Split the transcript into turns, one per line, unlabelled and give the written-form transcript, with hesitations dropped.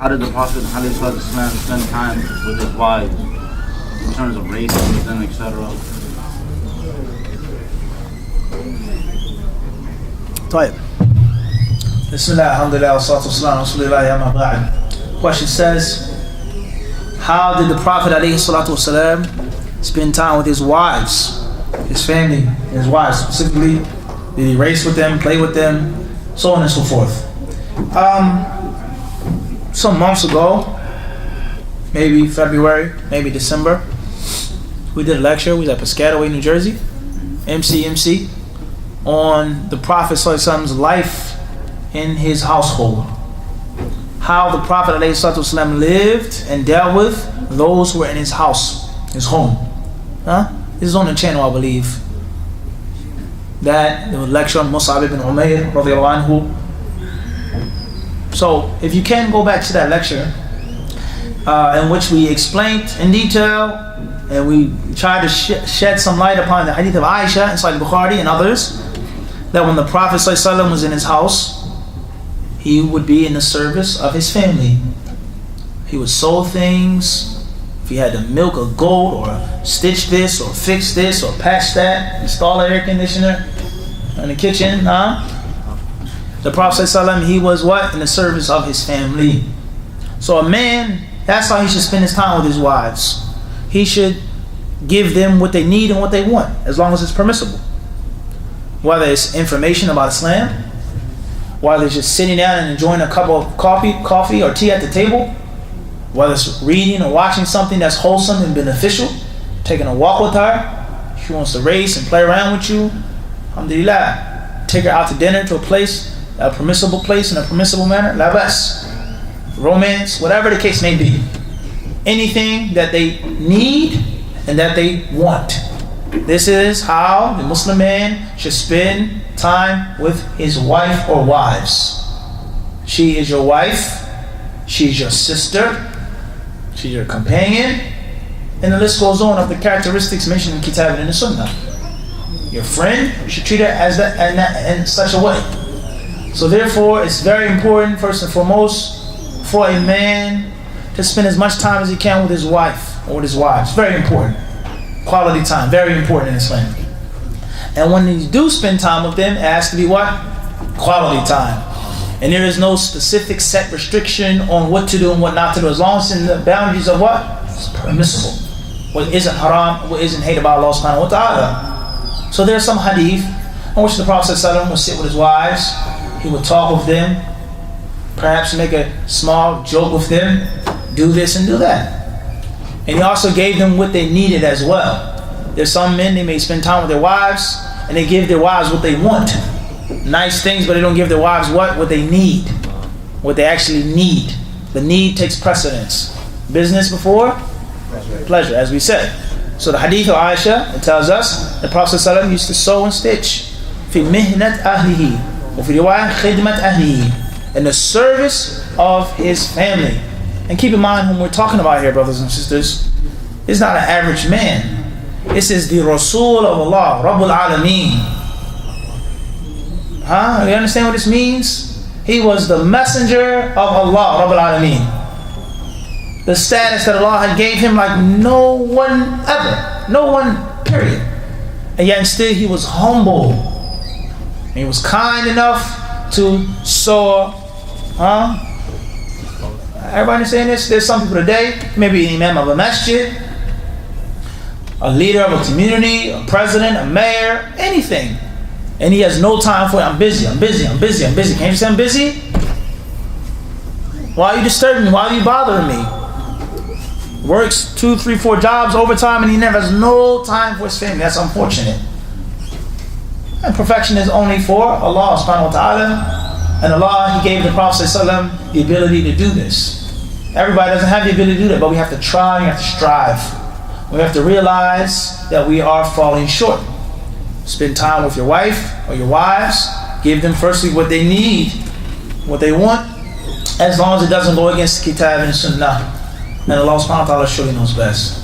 how did the Prophet ﷺ spend time with his wives in terms of races and etc.?
طيب. Bismillah, alhamdulillah, wa salatu wa salam, rasulillah. Question says, how did the Prophet ﷺ spend time with his wives, his family, his wives specifically? Did he race with them, play with them, so on and so forth? Some months ago, maybe February, maybe December, we did a lecture. We was at Piscataway, New Jersey, MC, on the Prophet ﷺ's life in his household. How the Prophet ﷺ lived and dealt with those who were in his house, his home. This is on the channel, I believe. That the lecture on Mus'ab ibn Umair radiyallahu anhu. So if you can go back to that lecture in which we explained in detail and we tried to shed some light upon the hadith of Aisha and Sahih Bukhari and others, that when the Prophet ﷺ was in his house, he would be in the service of his family. He would sew things. If he had to milk a goat or stitch this or fix this or patch that, install an air conditioner in the kitchen, the Prophet ﷺ, he was what? In the service of his family. So a man, that's how he should spend his time with his wives. He should give them what they need and what they want, as long as it's permissible. Whether it's information about Islam, whether it's just sitting down and enjoying a cup of coffee or tea at the table, whether it's reading or watching something that's wholesome and beneficial, taking a walk with her, she wants to race and play around with you, alhamdulillah, take her out to dinner to a place, a permissible place in a permissible manner, la bas, romance, whatever the case may be, anything that they need and that they want. This is how the Muslim man should spend time with his wife or wives. She is your wife, she's your sister, she's your companion, and the list goes on of the characteristics mentioned in Kitab and in the Sunnah. Your friend, you should treat her as that in such a way. So therefore, it's very important, first and foremost, for a man to spend as much time as he can with his wife or with his wives. Very important. Quality time, very important in Islam. And when you do spend time with them, it has to be what? Quality time. And there is no specific set restriction on what to do and what not to do, as long as it's in the boundaries of what? It's permissible. What isn't haram, what isn't hated by Allah subhanahu wa ta'ala. So there's some hadith in which the Prophet ﷺ would sit with his wives, he would talk with them, perhaps make a small joke with them, do this and do that. And he also gave them what they needed as well. There's some men, they may spend time with their wives and they give their wives what they want. Nice things, but they don't give their wives what they need. What they actually need. The need takes precedence. Business before pleasure, as we said. So the hadith of Aisha, it tells us the Prophet ﷺ used to sew and stitch. في مهنة أهله وفي رواية خدمة أهله, in the service of his family. And keep in mind whom we're talking about here, brothers and sisters. It's not an average man. This is the Rasul of Allah, Rabbul Alameen. You understand what this means? He was the messenger of Allah, Rabbul Alameen. The status that Allah had gave him like no one ever. No one, period. And yet still he was humble. And he was kind enough to sow. Everybody understand this? There's some people today, maybe an imam of a masjid, a leader of a community, a president, a mayor, anything. And he has no time for it. I'm busy. Can't you say I'm busy? Why are you disturbing me? Why are you bothering me? Works 2, 3, 4 jobs, overtime, and he never has no time for his family. That's unfortunate. And perfection is only for Allah subhanahu wa ta'ala. And Allah, He gave the Prophet ﷺ the ability to do this. Everybody doesn't have the ability to do that, but we have to try, we have to strive. We have to realize that we are falling short. Spend time with your wife or your wives. Give them firstly what they need, what they want, as long as it doesn't go against the Kitab and Sunnah. And Allah subhanahu wa ta'ala surely knows best.